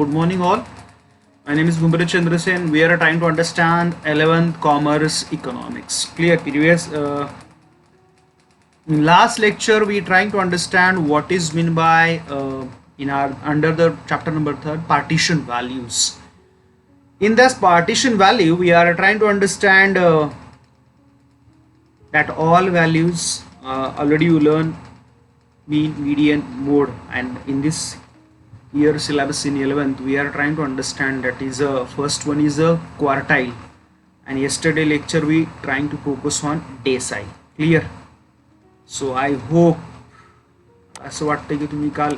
good morning all. My name is Gumbre Chandra Sen. We are trying to understand 11th Commerce Economics. Clear. In last lecture we trying to understand what is meant by in our under the chapter number 3 partition values. In this partition value we are trying to understand that all values already you learn mean, median, mode, and in this year syllabus in 11th we are trying to understand that is a first one is a quartile, and yesterday lecture we trying to focus on decile. Clear. So I hope असं वाटतं की तुम्ही काल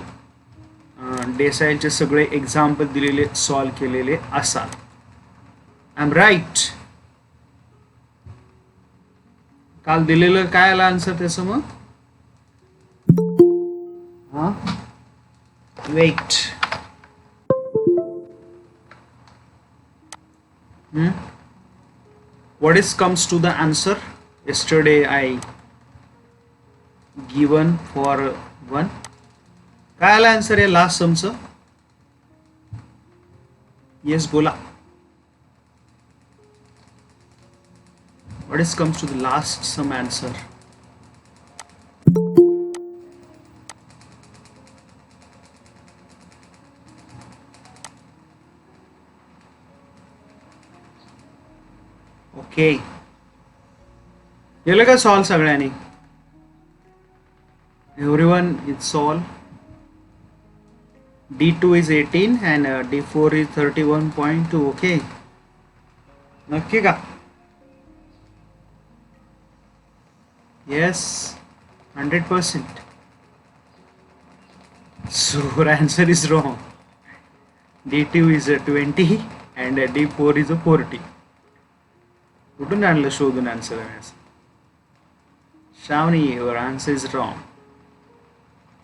डेसाईलचे सगळे example दिलेले solve केलेले असाल. आय am right. काल दिलेलं काय आलं आन्सर त्याचं मग wait what is comes to the answer yesterday I given for one काय आला आन्सर आहे लास्ट समचं येस बोला what is comes to the last sum answer okay केलं का सॉल्व सगळ्यांनी everyone is solve D2 is 18 and D4 is 31.2. Okay नक्की का yes 100%. So answer is wrong. D2 is a 20 and D4 is a 40. कुठून आणलं शोधून answer Shravani your answer is wrong.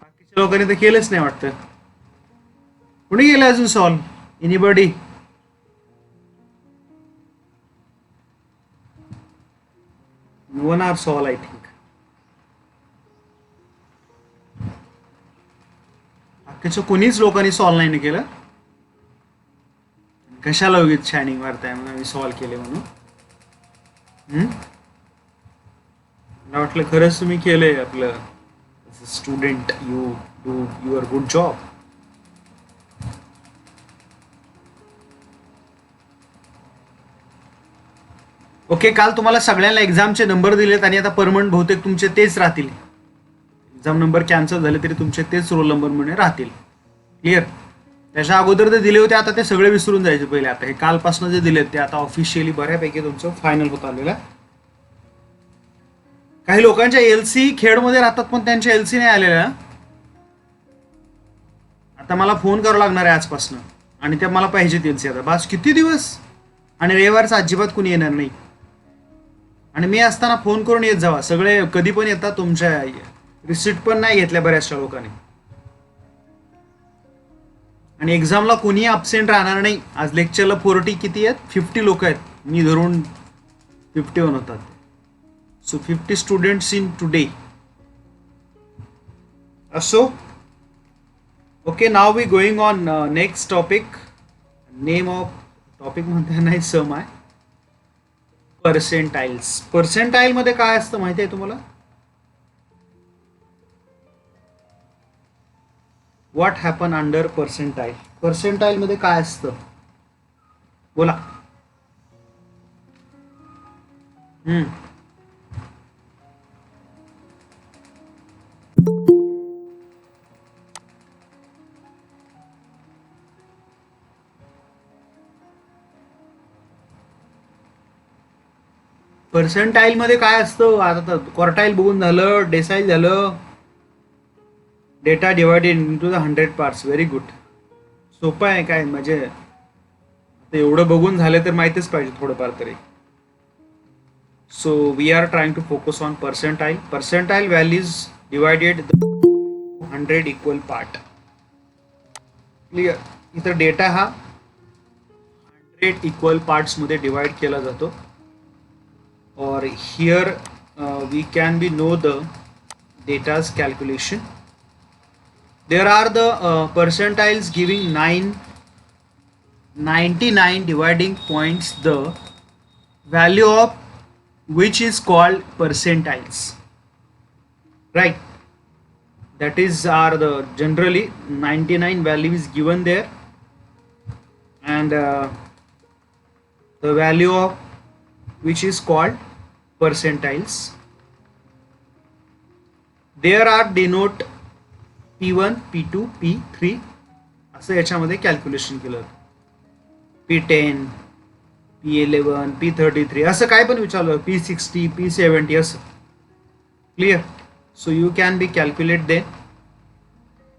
बाकीच्या लोकांनी तर केलंच नाही वाटतं. कुणी गेलं अजून solve anybody one are solve I think. बाकीच्या कोणीच लोकांनी सॉल्व नाही केलं. कशाला उगीच शायनिंग मारताय म्हणून आम्ही सॉल्व केले म्हणून. मला वाटलं खरंच तुम्ही केलंय आपलं student you do your good job. Okay काल तुम्हाला सगळ्यांना एक्झामचे नंबर दिलेत आणि आता परमनंट बहुतेक तुमचे तेच राहतील. एक्झाम नंबर कॅन्सल झाले तरी तुमचे तेच रोल नंबर म्हणून राहतील. क्लिअर. त्याच्या अगोदर ते दिले होते आता ते सगळे विसरून जायचे पहिले. आता हे कालपासून जे दिलेत ते आता ऑफिशियली बऱ्यापैकी तुमचं फायनल होत आलेलं. काही लोकांच्या एलसी खेडमध्ये राहतात पण त्यांच्या एलसी नाही आलेल्या. आता मला फोन करावा लागणार आहे आजपासून आणि त्या मला पाहिजेत एलसी. आता बस किती दिवस आणि रविवारचा अजिबात कुणी येणार नाही. आणि मी असताना फोन करून येत जावा. सगळे कधी पण येतात. तुमच्या रिसिट पण नाही घेतल्या बऱ्याचशा लोकांनी. आणि एक्झामला कोणीही अब्सेंट राहणार नाही. आज लेक्चरला 40 किती आहेत 50 लोक आहेत. मी धरून 51 होतात. So 50 students in today. असो okay now we going on next topic. Name of topic म्हणता नाही सम आहे पर्सेंटाइल्स. पर्सेंटाइल मध्ये काय असतं माहिती आहे तुम्हाला. What happen under percentile. Percentile मध्ये काय असतं बोला. पर्सेंटाइल मध्ये काय असतं. आता क्वार्टाईल बघून झालं. डेसाईल झालं. Data divided into the 100 parts. Very good. सोपं आहे काय म्हणजे आता एवढं बघून झालं तर माहितीच पाहिजे थोडंफार तरी. So we are trying to focus on percentile. Percentile values divided 100 equal part. Clear. इथं डेटा हा 100 इक्वल पार्ट्स मध्ये डिवाइड केला जातो. और here we can be know the data's calculation. There are the percentiles giving 9, 99 dividing points, the value of which is called percentiles, right? That is are the generally 99 value is given there, and the value of which is called percentiles. There are denote P1 P2 P3 असं याच्यामध्ये calculation केलं. P10 P11 P33 असं काय पण विचारलं, P60 P70 असं. Clear? So you can be calculate then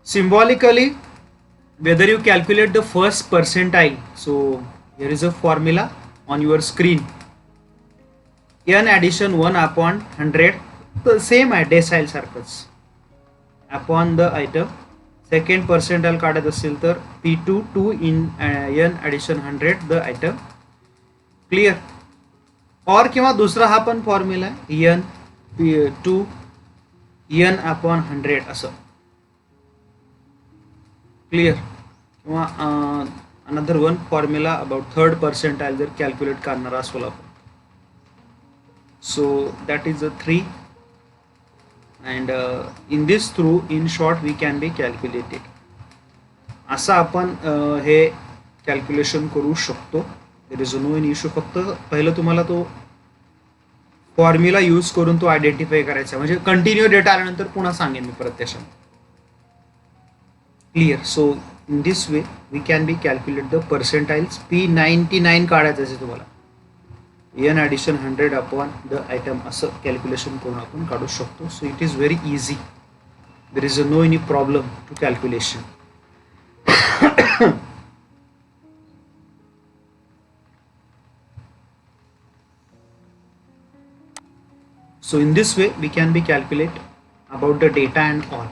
symbolically whether you calculate the first percentile. So here is a formula on your screen. n addition 1 upon 100, the same आहे decile सारखंच, upon the item. Second percentile काढत असेल तर P2 2 in n addition 100 the item. Clear? और किंवा दुसरा हा पण फॉर्म्युला आहे n P2 n अपॉन 100 असं. क्लियर? किंवा another one formula about third percentile जर कॅल्क्युलेट करणार असलो आपण. So that is the 3, and in this through in short we can be calculated. असा आपण हे कॅल्क्युलेशन करू शकतो. there is no issue. फक्त पहिलं तुम्हाला तो फॉर्म्युला यूज करून तो आयडेंटिफाय करायचा, म्हणजे कंटिन्यू डेटा आल्यानंतर पुन्हा सांगेन मी प्रत्यक्षात. Clear? So in this way we can be calculate the percentiles. P99 काढायचं असेल तुम्हाला n addition 100 upon the item असं कॅल्क्युलेशन करून आपण काढू शकतो. So it is very easy. There is no any problem to calculation. So in this way we can be calculate about the data and all.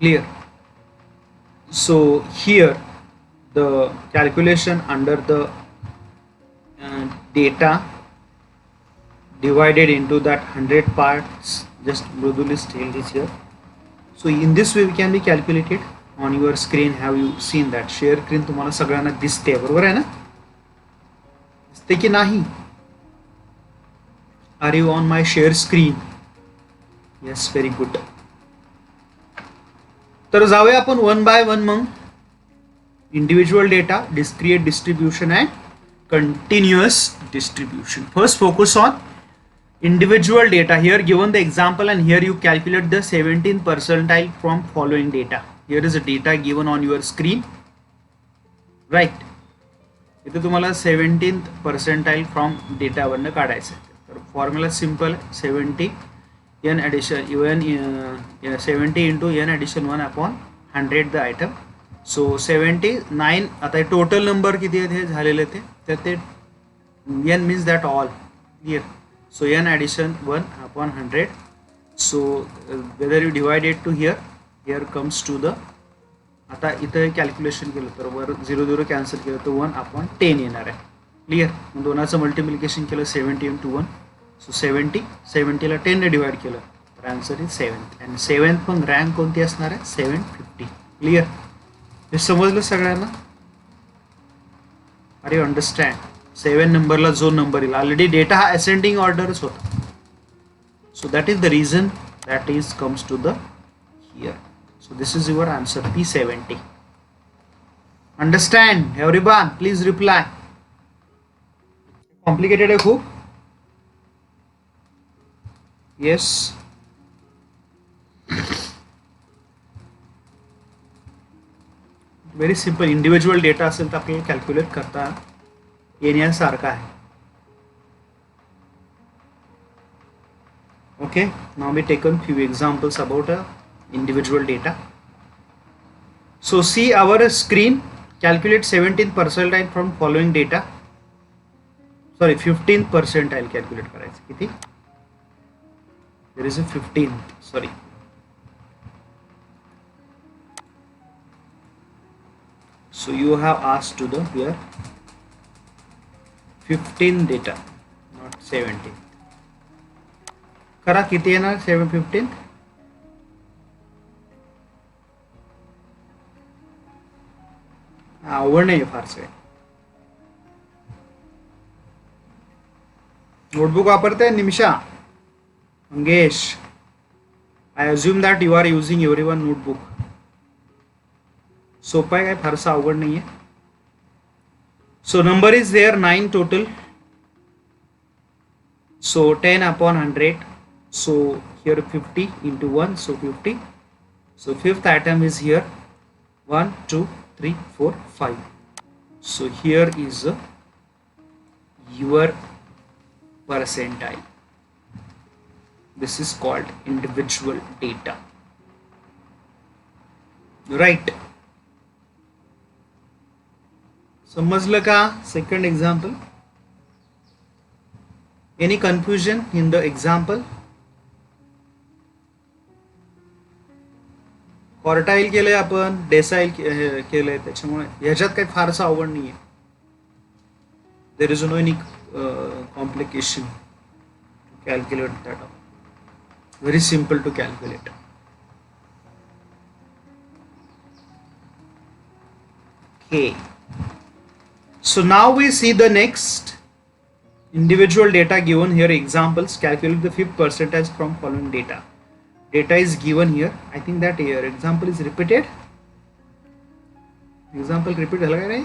Clear? So here the calculation under the data divided into that 100 parts, just Mridul is tell this here. So in this way we can be calculated. On your screen have you seen that share screen तुम्हाला सगळ्यांना दिसते, बरोबर आहे ना? दिसते की नाही? Are you on my share screen? Yes, very good. तर जाऊया आपण one by one mug. Individual data, discrete distribution and continuous distribution. First focus on individual data. Here given the example and here you calculate the 17th percentile from following data. Here is a data given on your screen, right? इथे तुम्हाला 17th percentile from data वरनं काढायचं आहे. तर formula simple आहे. 70 n addition 70 into n addition 1 upon 100 the item. सो 79. आता total number किती आहेत हे झालेले ते, तर ते n means that all. Clear? So n addition 1 upon 100. So whether you divided to here comes to the, आता इथं कॅल्क्युलेशन केलं तर वर 0 0 कॅन्सल केलं तर 1 अपॉन 10 येणार आहे. क्लियर? दोनाचं मल्टिप्लिकेशन केलं 70 into 1. सो 70 ला 10 ने डिवाइड केलं तर answer is 7th. And 7th पण रँक कोणती असणार आहे? 750. क्लियर? हे समजलं सगळ्यांना? Are you understand? 7 नंबरला जो नंबर येईल, ऑलरेडी डेटा हा असेंडिंग ऑर्डरच होता. So that is the reason that is comes to the here. So this is your answer P70. Understand everyone? Please reply. Complicated आहे खूप? Yes. Very simple. Individual data असेल तर आपल्याला calculate करता येण्यासारखा आहे. Okay, now we taken few examples about individual data. So see our screen. Calculate 17th percentile from following data. Sorry 15th percentile calculate करायचं. किती? There is a 15th. Sorry, so you have asked to the here 15 data, not 17. करा किती येणार? 715. आवड नाही फारसे. Notebook वापरते Nimisha? Mangesh, I assume that you are using every one notebook. सोपं आहे, काय फारसं अवघड नाही आहे. So number is there 9 total. So 10 upon 100. So here 50 into 1. So 50. So fifth item is here 1, 2, 3, 4, 5. So here is your percentile. This is called individual data. Right. समजलं का? Second example. Any confusion in the example? Quartile केलंय आपण, decile केलंय, त्याच्यामुळे ह्याच्यात काही फारसं अवघड नाही आहे. There is no any complication to calculate that. Very simple to calculate. Okay. So now we see the next individual data given here. Examples. Calculate the fifth percentage from following data. Data is given here. I think that here example is repeated. Example repeat झालं काय रे?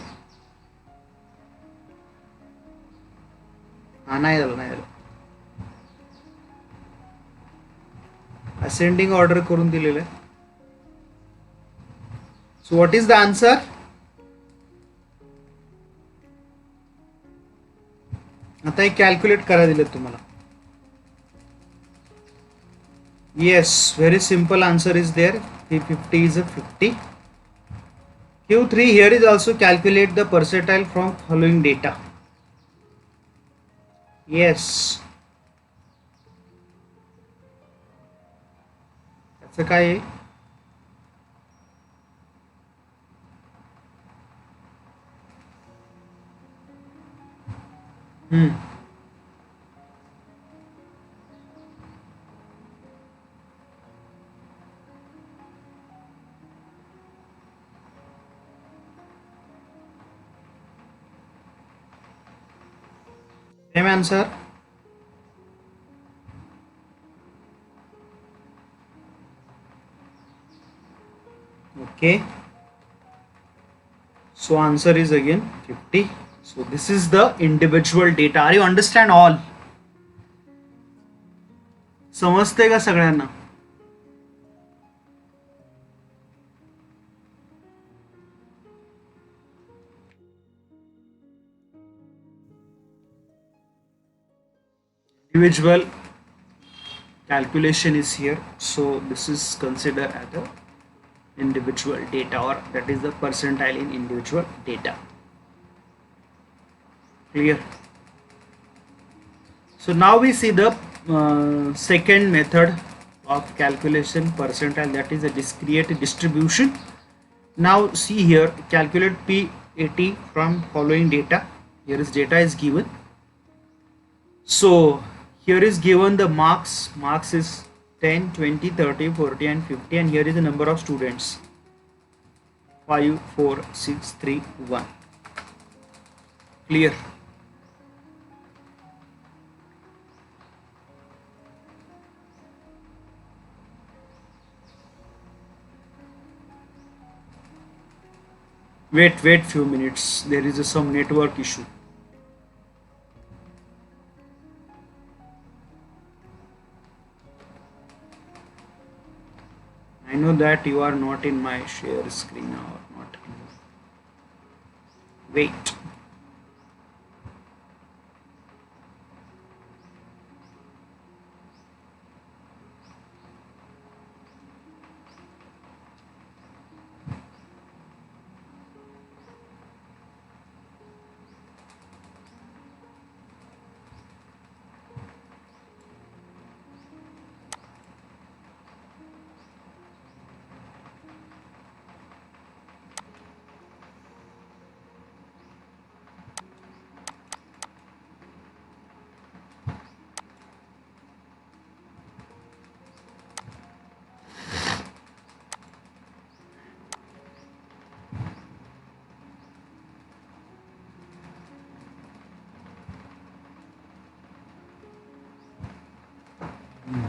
नाही झालं. Ascending order करून दिलेलं आहे. So what is the answer? आता एक कॅल्क्युलेट करा दिले तुम्हाला. Yes, very simple answer is there. P50 is a 50. Q3 here is also calculate the percentile from following data. Yes. त्याचं काय आहे? Same answer. Okay. So answer is again 50. So this is the individual data. Are you understand all? समजते का सगळ्यांना? Individual calculation is here. So this is considered as a individual data, or that is the percentile in individual data. Clear? So now we see the second method of calculation percentile, that is a discrete distribution. Now see here, calculate P80 from following data. Here is data is given. So here is given the marks. Marks is 10, 20, 30, 40 and 50, and here is the number of students 5, 4, 6, 3, 1. Clear? Wait few minutes, there is some network issue. I know that you are not in my share screen or not. Wait.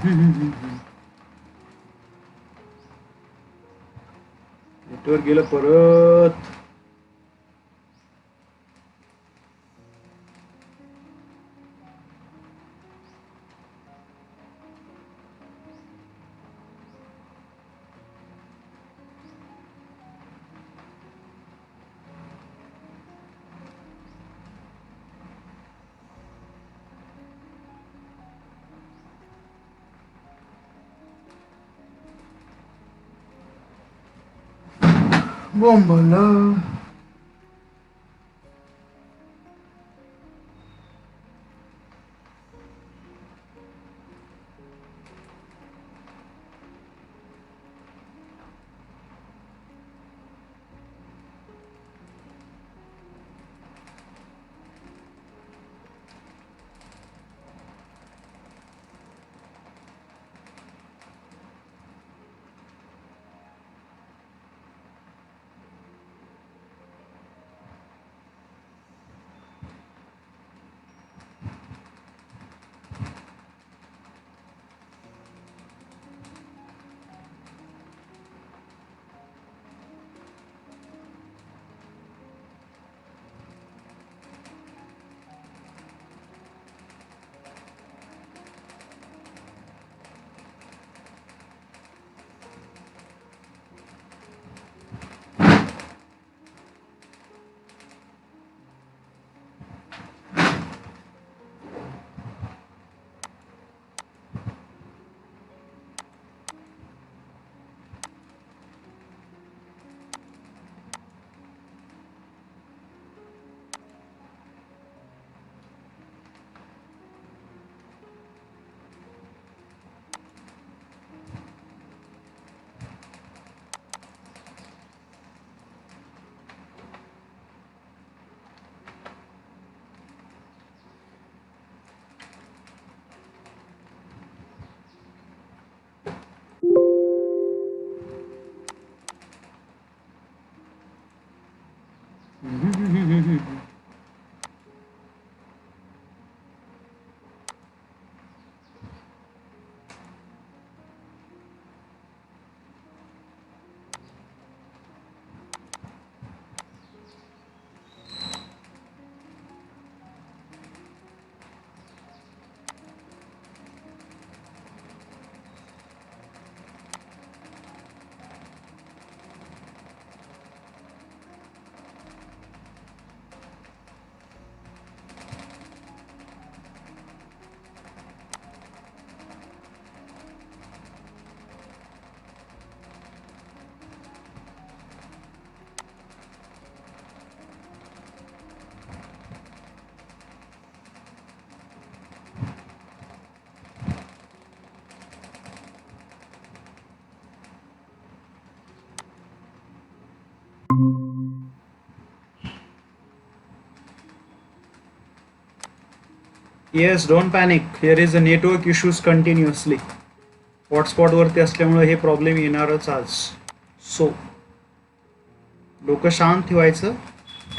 Network गेलं परत. बोंबला. Yes, don't panic. Here is a network issues continuously. Hotspot वरती असल्यामुळे हे problem येणारच आज. सो डोकं शांत ठेवायचं,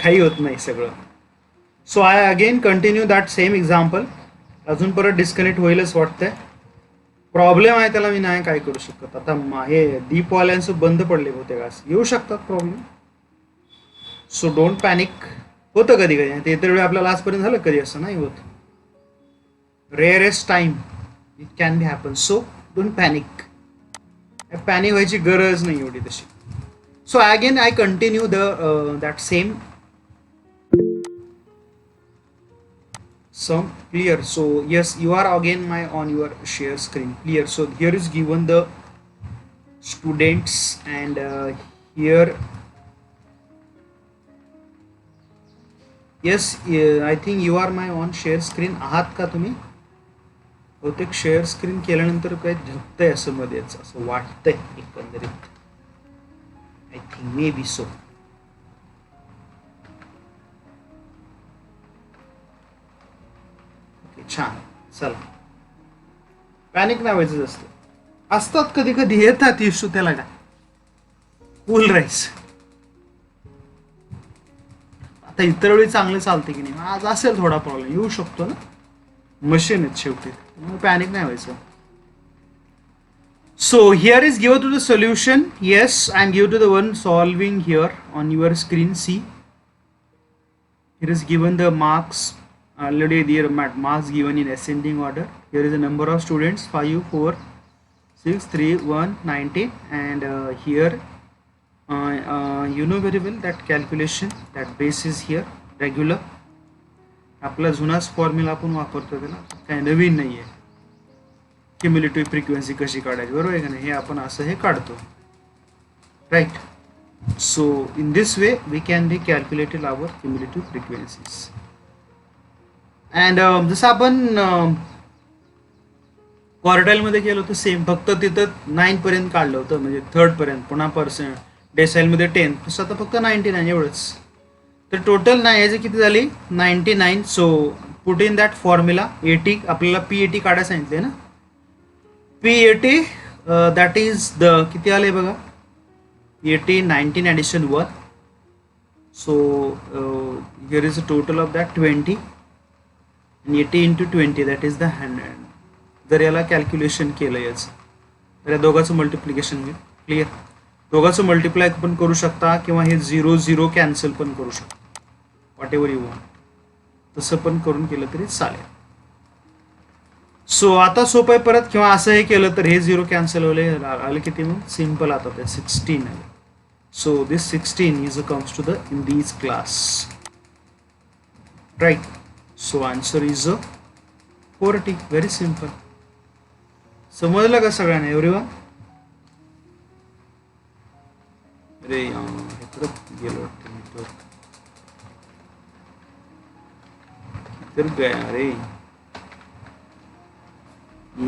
काही होत नाही सगळं. So I again continue that same example. अजून परत डिस्कनेक्ट होईलच वाटतंय. प्रॉब्लेम आहे त्याला मी नाही काय करू शकत. आता हे डीपवाल्यांचं बंद पडले होते का, येऊ शकतात प्रॉब्लेम. So don't panic. होतं कधी कधी, ते इतर वेळी आपल्याला आजपर्यंत झालं कधी असं नाही होत. Rarest time it can be happen. So don't panic. Panic व्हायची गरज नाही एवढी तशी. So again I continue that same some clear. So yes, you are again my on your share screen clear. So here is given the students and here yes, I think you are my on share screen. आहात का तुम्ही? बहुतेक share screen केल्यानंतर काही झपतंय असं मध्येच असं वाटतंय एकंदरीत. आय थिंक मे बी सो. छान. चला, पॅनिक नाही व्हायचं जास्त. असतात कधी कधी येतात इश्यू, त्याला काय कूल राहायचं. आता इतर वेळी चांगलं चालते की नाही, आज असेल थोडा प्रॉब्लेम, येऊ शकतो ना, मशीन आहेत शेवटी, पॅनिक नाही व्हायचं. So here is given to the solution. Yes, I am given to the one solving here on your screen. See, here is given the marks already. There marks given in ascending order. Here is the number of students 5, 4, 6, 3, 1, 19, and here you know very well that calculation, that base is here regular. आपला जुनाच formula आपण वापरतो, त्याला काही नवीन नाही आहे. Cumulative frequency कशी काढायची, बरोबर आहे का नाही, हे आपण असं हे काढतो, right. So in this way we can be calculated our cumulative frequencies. And जसं आपण क्वार्टाईलमध्ये केलं होतं सेम, फक्त तिथं 9 पर्यंत काढलं होतं, म्हणजे 3rd पर्यंत, पुन्हा पर्सेंट डेसाईलमध्ये 10, तसं आता फक्त 99 एवढंच. तर टोटल नाही याची किती झाली 99. So put in that formula 80. आपल्याला P80 काढायला सांगितले ना, P80 दॅट इज द किती आले बघा, 80 19 addition 1. So here is a total of that 20 आणि 80 इंटू 20 दॅट इज द 100. जर याला कॅल्क्युलेशन केलं याचं तर या दोघांचं मल्टिप्लिकेशन होईल. क्लिअर. दोघांचं मल्टिप्लाय पण करू शकता किंवा हे 0 0 कॅन्सल पण करू शकता, वॉट एव्हर यू वॉन्ट, तसं पण करून केलं तरी चालेल. सो आता सोपं आहे परत, किंवा असं हे केलं तर हे 0 कॅन्सल होले, आलं किती मग सिम्पल आता ते 16 आले. So this 16 is comes to the in these class, right. So answer is 40. Very simple. समजलं का सगळ्यांना एव्हरीवन? अरे इकडं गेलो वाटतं, इधर गया अरे.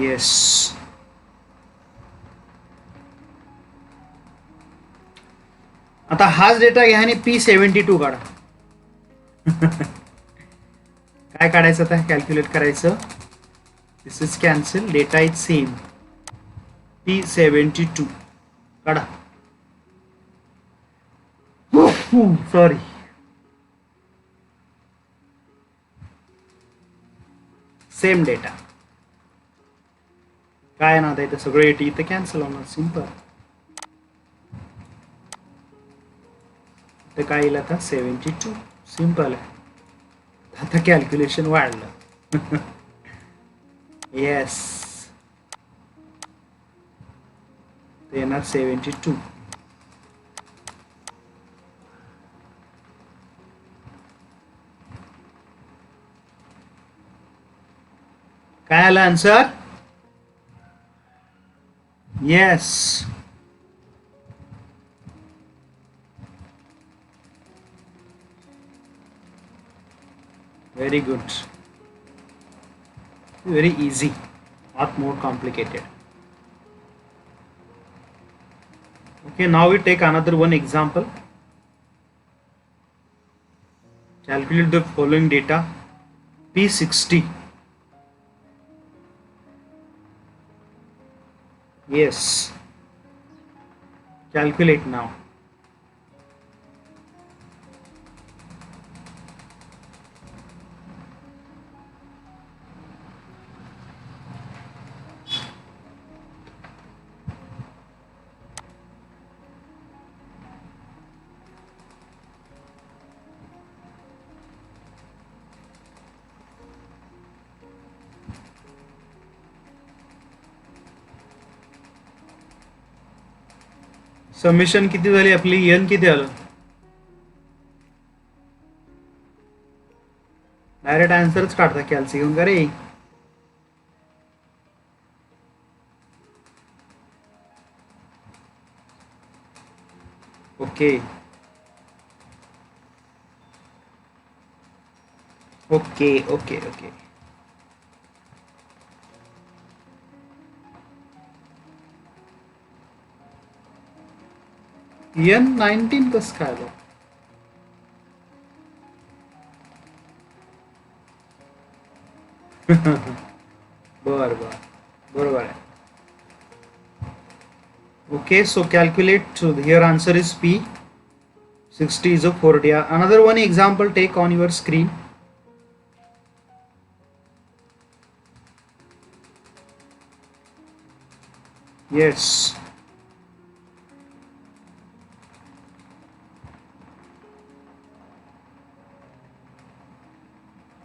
येस. आता हाच डेटा घ्या आणि P72 काढा. काय काढायचं आता, कॅल्क्युलेट करायचं. This is cancel, data is same, P72 काढा. सॉरी, सेम डेटा काय ना, आता इथं सगळं 80 इथं कॅन्सल होणार, सिम्पल. तर काय येईल आता 72, सिम्पल आहे. आता कॅल्क्युलेशन वाढलं. येस, ते येणार 72. काय आलं answer? Yes. Very good. Very easy, not more complicated. Okay, now we take another one example. Calculate the following data. P60. Yes. Calculate now. Summation किती झाली आपली, एन किती आलं? डायरेक्ट आन्सरच काढता कॅल्सी घेऊन का रे? Okay okay okay okay. N19 कसं काय आलं? बर बर, बरोबर आहे. Okay, so calculate. So here answer is P60 is a 40. Another one example take on your screen. Yes.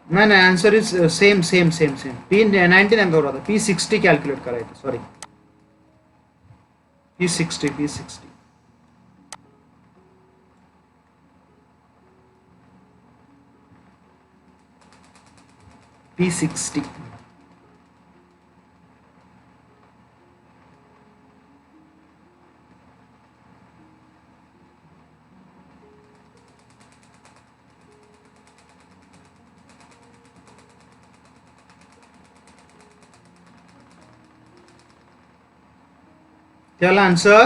नाही नाही, answer is same same same same. P90 नेमका होता, P60 कॅल्क्युलेट करायचं. Sorry, P60. P60. त्याला answer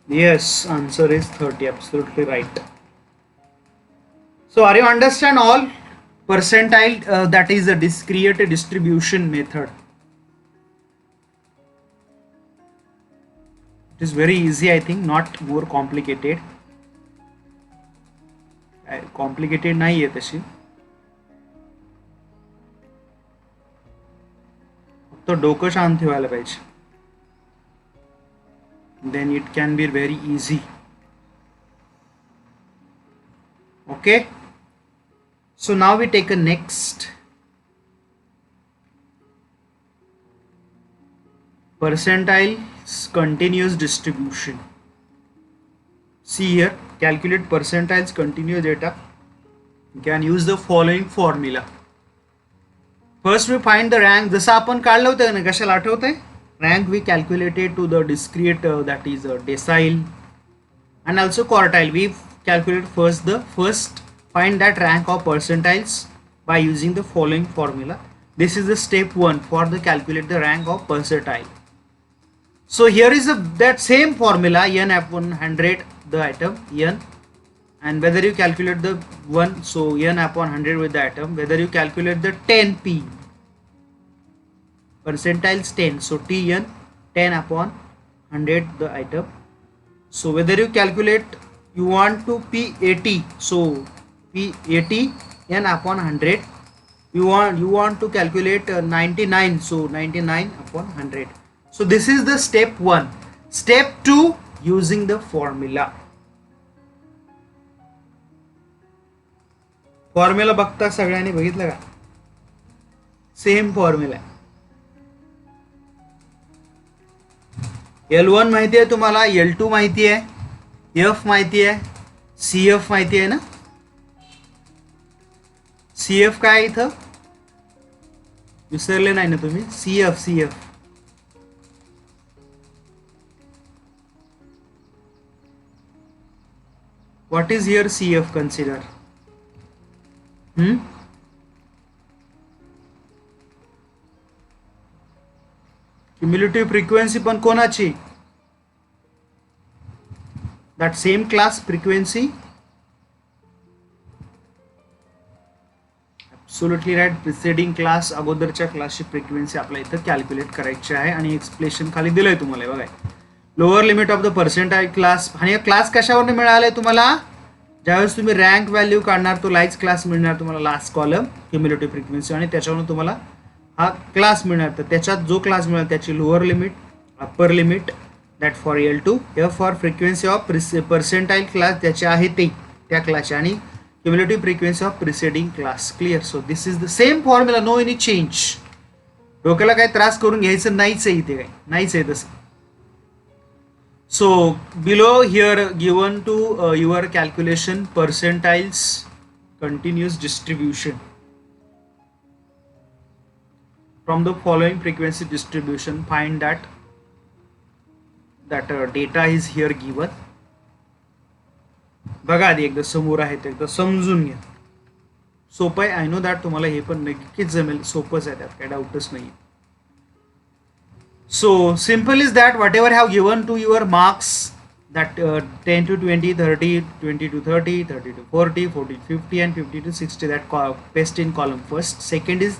yes, answer is 30. Absolutely right. So are you understand all percentile? That is a discrete distribution method. It is very easy, I think, not more complicated. Complicated नाही आहे तशी, फक्त डोकं शांत ठेवायला पाहिजे. Then it can be very easy. Okay, so now we take a next percentiles continuous distribution. See here, calculate percentiles continuous data. You can use the following formula. First we find the rank. जसं आपण काढलं होतं ना, कशाला आठवतंय? Rank we calculated to the discrete that is a decile and also quartile. We calculate first find that rank of percentiles by using the following formula. This is the step 1 for the calculate the rank of percentile. So here is that same formula, n upon 100 the item n, and whether you calculate the 1, so n upon 100 with the item, whether you calculate the 10p percentiles 10, so Tn 10 upon 100 the item. So whether you calculate, you want to P80, so P80 n upon 100. You want to calculate 99, so 99 upon 100. So this is the step 1. Step 2, using the formula. Formula बघता सगळ्यांनी बघितलं का? Same formula. L1 माहिती आहे तुम्हाला, L2 माहिती आहे, F माहिती आहे, CF माहिती आहे ना. CF काय इथं विसरले नाही ना तुम्ही? CF what is here CF consider? Cumulative frequency पण कोणाची? That same class frequency. Absolutely right. Preceding class अगोदरच्या क्लासची फ्रिक्वेन्सी आपल्याला इथं कॅल्क्युलेट करायची आहे आणि एक्सप्लेनेशन खाली दिलंय तुम्हाला बघा. Lower limit of the percentile class. आणि क्लास कशावरून मिळाले तुम्हाला? ज्यावेळेस तुम्ही रँक व्हॅल्यू काढणार तो लाईज क्लास मिळणार तुम्हाला, लास्ट कॉलम क्युम्युलेटिव्ह फ्रिक्वेन्सी, आणि त्याच्यावरून तुम्हाला हा क्लास मिळणार. तर त्याच्यात जो क्लास मिळाला त्याची lower limit, upper limit, that for L2. F for frequency of percentile class त्याचे आहे ते त्या क्लासचे, आणि cumulative frequency of preceding class. Clear? So this is the same formula, no any change. डोक्याला काही त्रास करून घ्यायचं नाहीच आहे इथे, काही नाहीच आहे तसं. So below here given to your calculation percentiles continuous distribution from the following frequency distribution, find that data is here given. बघा आधी एकदा समोर आहे ते एकदा समजून घ्या. सोपं आहे, आय नो दॅट तुम्हाला हे पण नक्कीच जमेल, सोपंच आहे, त्यात काही डाऊटच नाही. So simple is that whatever have given to your marks, that 10 to 20, 30, 20 to 30, 30 to 40, 40 to 50 and 50 to 60, that paste in column first. Second is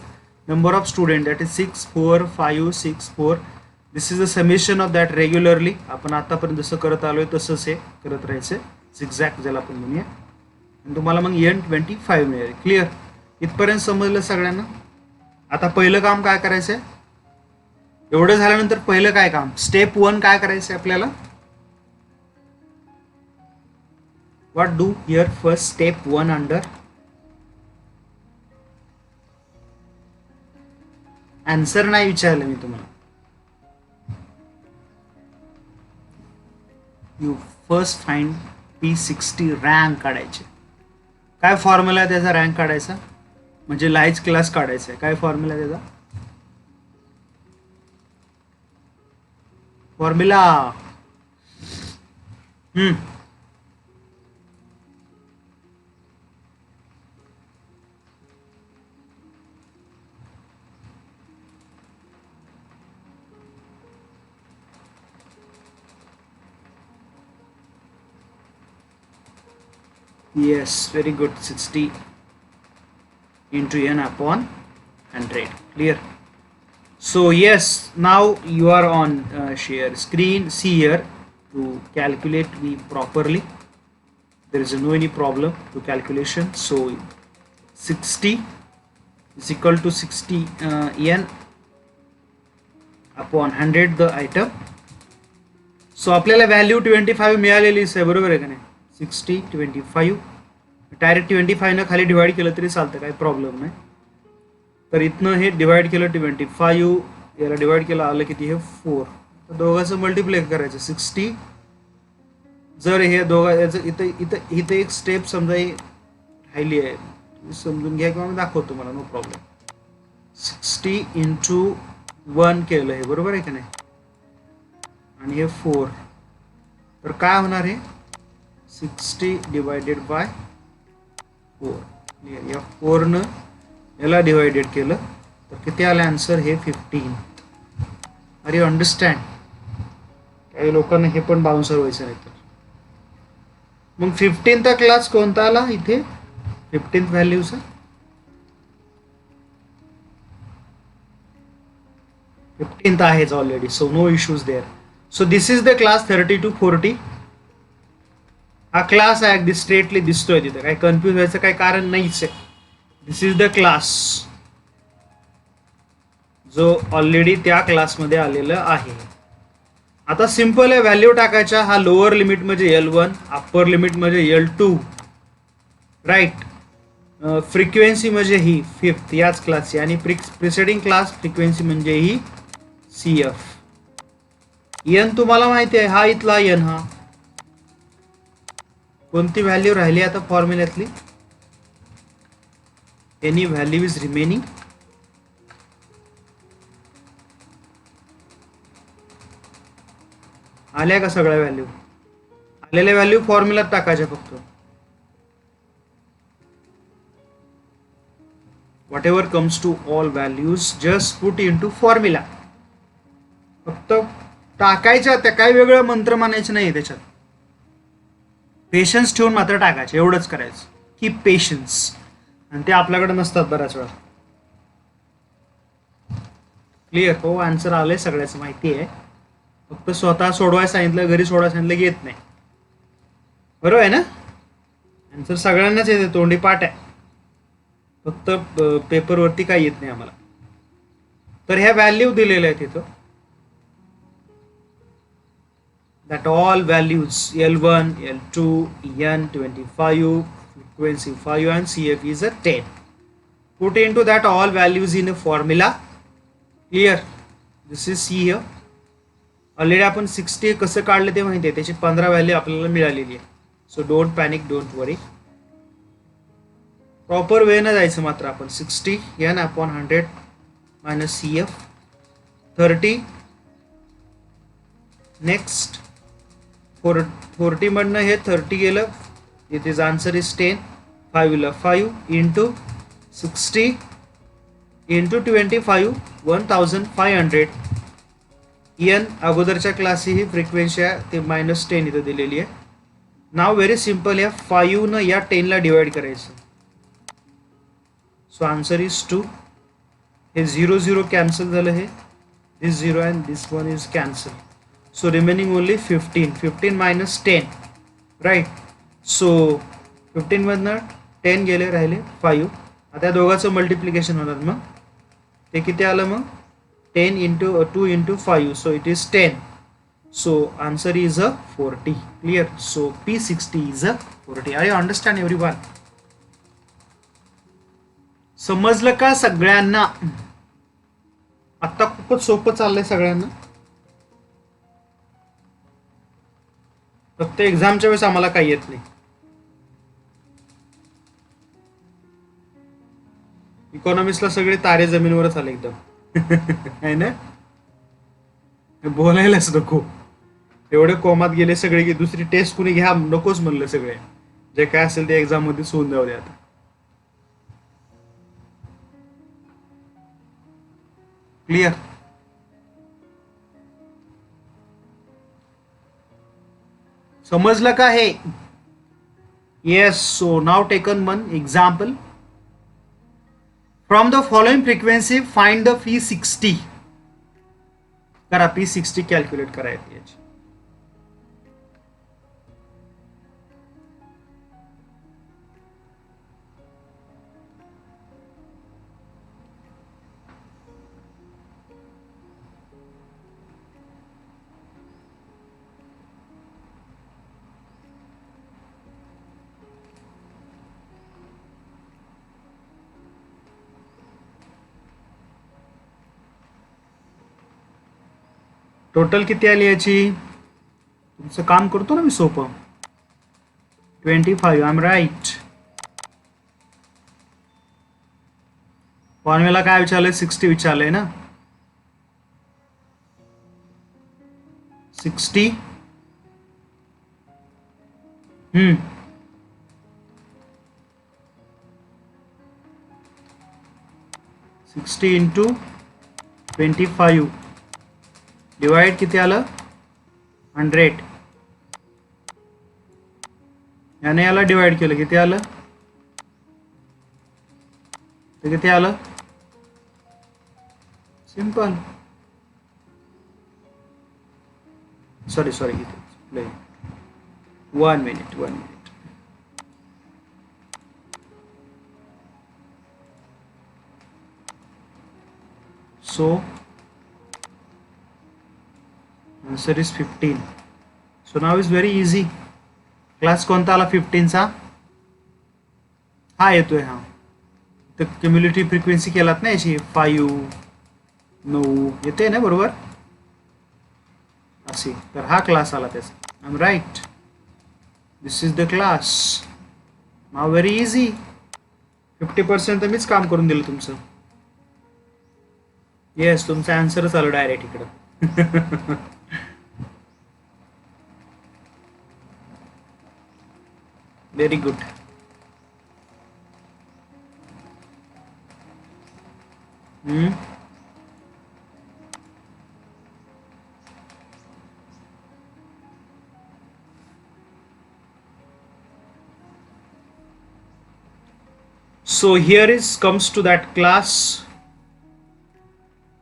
number of student, that is 6, 4, 5, 6, 4. This is the summation of that regularly. आपण आतापर्यंत जसं करत आलोय तसंच हे करत राहायचं, exact ज्याला आपण म्हणूया. आणि तुम्हाला मग N25 मिळेल. क्लिअर? इथपर्यंत समजलं सगळ्यांना? आता पहिलं काम काय करायचंय, एवढं झाल्यानंतर पहिलं काय काम, स्टेप 1 काय करायचंय आपल्याला, what do here first step 1 under answer नाही विचारलं मी तुम्हाला, you first find P60 rank काढायचे. काय फॉर्म्युला आहे त्याचा रँक काढायचा, म्हणजे लाईज क्लास काढायचा आहे. काय फॉर्म्युला त्याचा, formula yes, very good. 60 into n upon 100. Clear? So yes, now you are on share screen. See here, to calculate we properly, there is no any problem to calculation. So 60 is equal to 60 n upon 100 the item. So आपल्याला value 25 मिळालेलीच आहे, बरोबर आहे का नाही. 60 25 direct 25 न खाली divide केलं तरी चालतं, काही प्रॉब्लेम नाही. तर इथनं हे डिवाइड केलं 25, याला डिवाइड केलं आलं किती, हे 4. तर दोघांचं मल्टिप्लाय करायचं 60. जर हे दोघा याचं इथं इथं इथं एक स्टेप समजा ही राहिली आहे, समजून घ्या किंवा मी दाखवतो तुम्हाला, नो प्रॉब्लेम. 60 into 1 केलं हे, बरोबर आहे का नाही, आणि हे 4. तर काय होणार आहे, 60 डिवायडेड बाय 4. या 4 न याला डिवायडेड केलं तर किती आलं आन्सर, हे 15. Are you understand. काही लोकांना हे पण बाउन्सर व्हायचं नाही. तर मग 15th क्लास कोणता आला इथे, 15th व्हॅल्यूचा 15th आहेच already, so no issues there. So this is the class 30 to 40. हा क्लास आहे, अगदी स्ट्रेटली दिसतोय तिथे, काही कन्फ्यूज व्हायचं काही कारण नाहीच आहे. दिस इज द क्लास जो ऑलरेडी त्या क्लासमध्ये आलेला आहे. आता सिंपल आहे, व्हॅल्यू टाकायच्या. हा लोअर लिमिट म्हणजे L1, अप्पर लिमिट म्हणजे L2, राईट. फ्रिक्वेन्सी म्हणजे ही 5th याच क्लासची, आणि प्रिसिडिंग क्लास फ्रिक्वेन्सी म्हणजे ही CF. N तुम्हाला माहिती आहे, हा इथला N. हा कोणती व्हॅल्यू राहिली आता फॉर्म्युल्यातली, एनी व्हॅल्यू इज रिमेनिंग. आल्या का सगळ्या व्हॅल्यू, आलेल्या व्हॅल्यू फॉर्म्युल्यात टाकायच्या फक्त. Whatever comes to all values just put into formula. फक्त टाकायच्या, त्या काही वेगळं मंत्र मानायचं नाही त्याच्यात. पेशन्स ठेवून मात्र टाकायचे, एवढंच करायचं. कीप पेशन्स, आणि ते आपल्याकडे नसतात बऱ्याच वेळा. क्लिअर हो, आन्सर आलंय सगळ्याच माहिती आहे. फक्त स्वतः सोडवायला सांगितलं, घरी सोडवायला सांगितलं की येत नाही, बरोबर आहे ना. आन्सर सगळ्यांनाच येते, तोंडी पाठ आहे, फक्त पेपरवरती काही येत नाही आम्हाला. तर ह्या व्हॅल्यू दिलेल्या आहेत तिथं, that all values L1, L2, N 25, frequency 5 and CF is a 10. Put into that all values in a formula. Clear? This is C here. Already आपण 60 कसं काढलं ते माहिती आहे, त्याची 15 व्हॅल्यू आपल्याला मिळालेली आहे. So don't panic, don't worry, proper way न जायचं मात्र आपण. 60 N upon 100 minus CF 30. Next 40 मधनं हे 30 गेलं, it answer is 10. 5 5 into 60 into 25 1500. N अगोदरच्या क्लासची ही फ्रिक्वेन्सी आहे, ते -10 इथं दिलेली आहे. नाव व्हेरी सिम्पल, या 5 न या 10 ला डिवाइड करायचं. So answer is 2. हे 0 0 कॅन्सल झालं, हे this 0 and this one is cancel. So remaining only 15. 15 minus 10, right? So 15 मधनं 10 गेले, राहिले 5. आता दोघांचं मल्टिप्लिकेशन होणार. मग ते किती आलं मग 10 into 2 into 5, so it is 10. So answer is a 40. Clear? So P60 is a 40. Are you understand everyone? समजलं का सगळ्यांना? आता खूपच सोपं चाललंय सगळ्यांना. फक्त एक्झामच्या वेळेस आम्हाला काही येत नाही. इकॉनॉमिक्सला सगळे तारे जमीनवरच आले एकदम. आहे ना, बोलायलाच नको. एवढे कोमात गेले सगळे की दुसरी टेस्ट कुणी घ्या नकोच म्हणलं सगळे. जे काय असेल ते एक्झाम मध्ये होऊन जाऊ दे आता. क्लियर? समजलं का हे? Yes. So now taken one example. From the following frequency find the P60. करा, P60 कॅल्क्युलेट करायची याची. टोटल किती आली याची? तुमचं काम करतो ना मी सोपं. 25. आय एम राईट. फॉर्म्युला काय विचारलंय? 60 विचारलंय ना. 60 60 इंटू 25 डिवाइड किती आलं? 100. याने याला डिवाइड केलं किती आलं? ते किती आलं? सिंपल. सॉरी इथे 1 minute. So answer is 15. So now is very easy. Class कोणता आला 15 चा? हा येतोय. हा तर क्युम्युलेटिव्ह फ्रिक्वेन्सी केलात ना याची 5 9 येते ना बरोबर असे. तर हा क्लास आला त्याचा. I am right. This is the class. Now very easy. 50% तर मीच काम करून दिलं तुमचं. येस, तुमचा आन्सरच आलं डायरेक्ट इकडं. Very good. So here is comes to that class.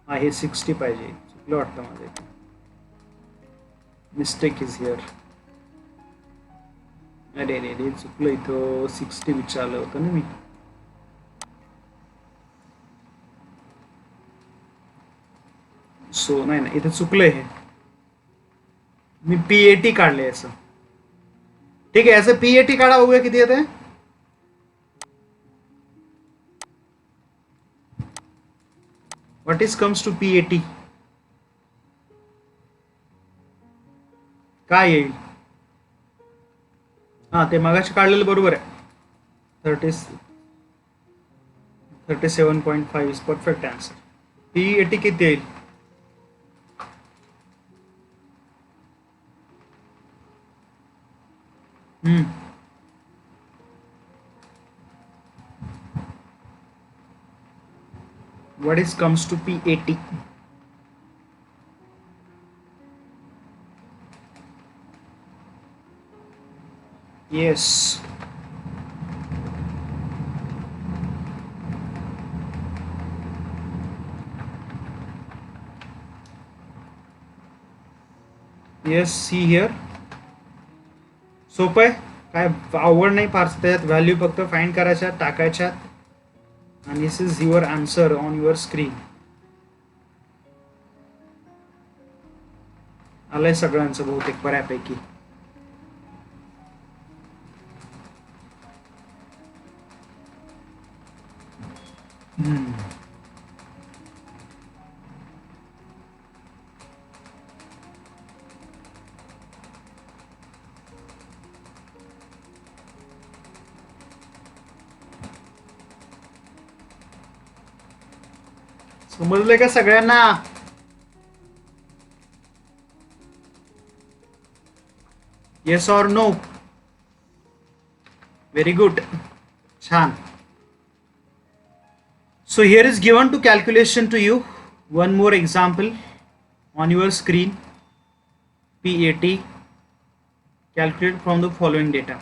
हे 60 पाहिजे. चुकलं वाटतं माझं. Mistake is here. अरे चुकलं इथं. 60 विचारलं होतं ना मी. सो नाही इथं चुकलंय हे. मी PAT काढले असं. ठीक आहे, असं PAT काढा, बघूया किती येते. What is comes to PAT? काय येईल? हा, ते मागाशी काढलेलं बरोबर आहे. 37.5 इज परफेक्ट आन्सर. PAT किती येईल? What is comes to PAT? Yes. Yes, see here. सोपं आहे, काय आवड नाही फार. त्याच्यात व्हॅल्यू फक्त फाइंड करायच्या, टाकायच्या, आणि this is your answer on your screen. आलंय सगळ्यांचं बहुतेक बऱ्यापैकी. समजलंय का सगळ्यांना? Yes or no? Very good. छान. So here is given to calculation to you one more example on your screen. PAT, calculate from the following data.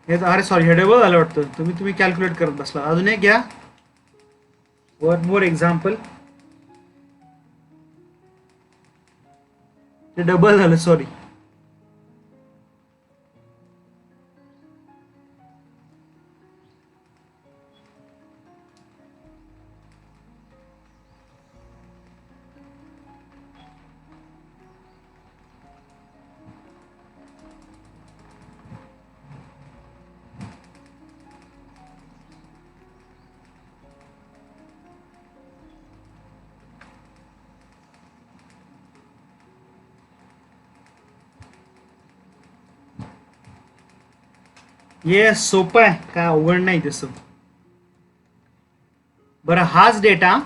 अरे sorry, हे double झालं वाटतं. तुम्ही कॅल्क्युलेट करत बसला. अजून एक घ्या. One more example. ते डबल झालं, सॉरी. ये सोपं आहे, काय अवघड नाही तसं. बरं, हाच डेटा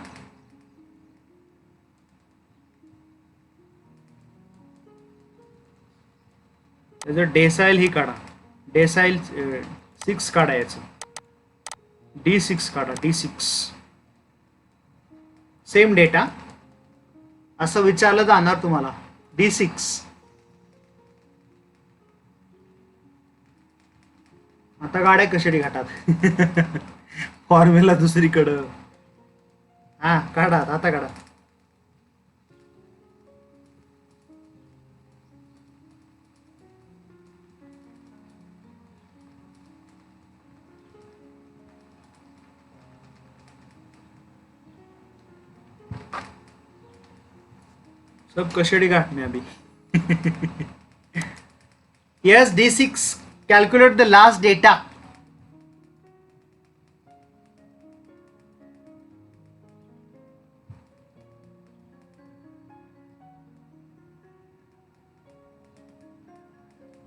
त्याचं डेसाईल ही काढा. डेसाईल 6 काढा. याचं D6 काढा. D6 सेम डेटा असं विचारलं जाणार तुम्हाला. D6 आता गाड्या कशाडी घाटात. फॉर्म्युला दुसरीकडं. हा काढा, आता काढा. सब कशेडी घाट में अभी. yes, D6, calculate the last data.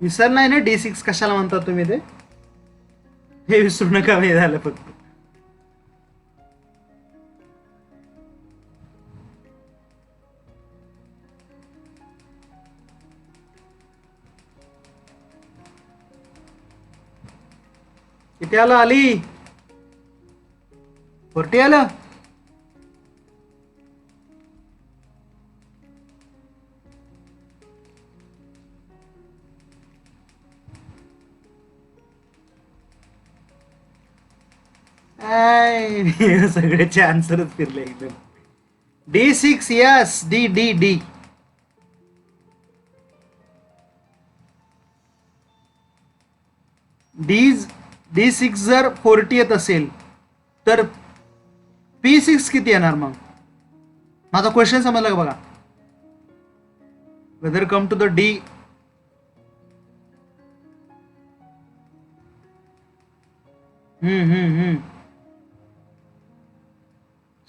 विसर नाही ना D6 कशाला म्हणता तुम्ही ते. हे विसरू नका. हे झालं फक्त. किती आलं आली? 40 आलं. सगळ्याचे आन्सरच फिरले एकदम. D6, yes. D D D. D6 जर 40 येत असेल तर P6 किती येणार मग? माझा क्वेश्चन समजला का बघा. Whether come to the D.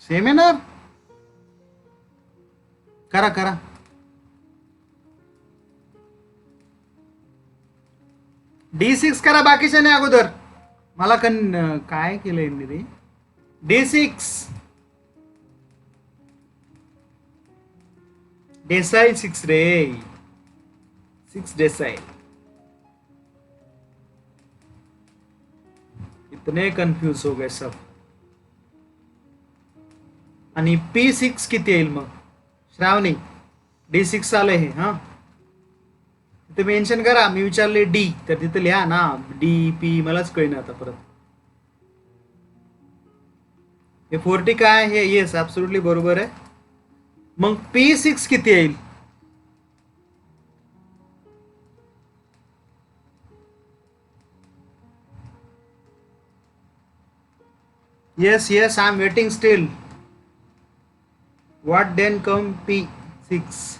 Same आहे ना. करा करा. D6 करा बाकीच्या नाही अगोदर. मला काय केलंय रे. D6 डेसाइल 6 रे. 6 डेसाइल. इतने कंफ्यूज हो गए सब. आणि P6 किती येईल मग श्रावणी. D6 आलं हे. हा तिथे मेन्शन करा. मी विचारले डी तर तिथे लिहा ना. D P मलाच कळेना आता परत. हे 40 काय हे. येस ऍब्सोल्युटली बरोबर आहे. मग P6 किती येईल. Yes yes I am waiting still. What then come P6.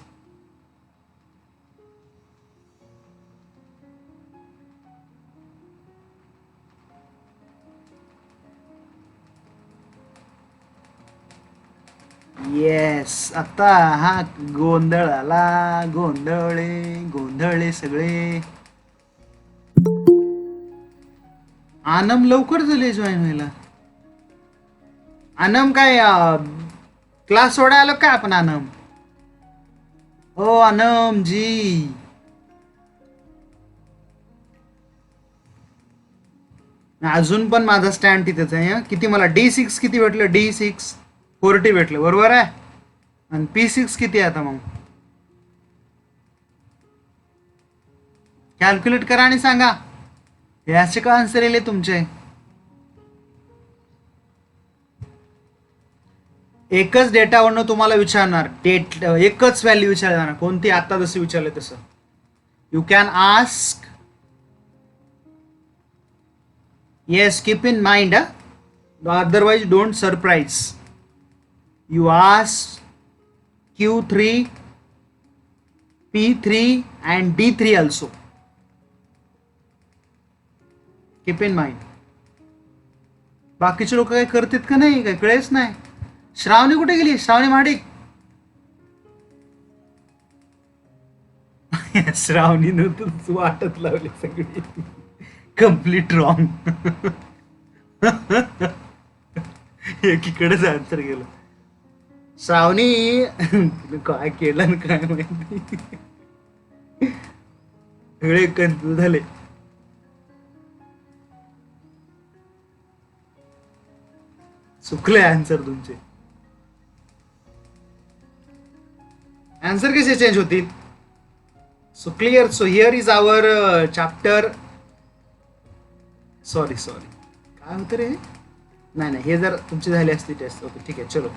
Yes आता हा गोंधळ आला. गोंधळे सगळे. आनम लवकर झाले जॉईन व्हायला. आनम काय क्लास सोडायला आलो काय आपण. आनम ओ आनम जी. अजून पण माझा स्टँड तिथेच आहे. किती मला D6 किती भेटलं. D6 40 भेटलं बरोबर आहे. आणि P6 किती आहे आता मग. कॅल्क्युलेट करा आणि सांगा. याचे का आन्सर येईल तुमचे. एकच डेटावरनं तुम्हाला विचारणार. एकच व्हॅल्यू विचारणार. कोणती आता जसं विचारलं तसं. You can ask. Yes keep in mind. Otherwise don't surprise. You ask Q3 P3 and D3 also. Keep in mind. बाकीचे लोक काय करतात का नाही काय कळेच नाही. श्रावणी कुठे गेली. श्रावणी महाडिक. श्रावणीनं तर वाटत लावली सगळी. Complete wrong. एकीकडेच आन्सर गेलं. श्रावणी काय केलं काय माहिती. सगळे कन्फ्यूज झाले. चुकले आन्सर तुमचे. आन्सर कसे चेंज होतील. So clear. So here is our chapter. Sorry काय होतं रे. नाही हे जर तुमची झाली असती टेस्ट. ओके ठीक आहे चलो.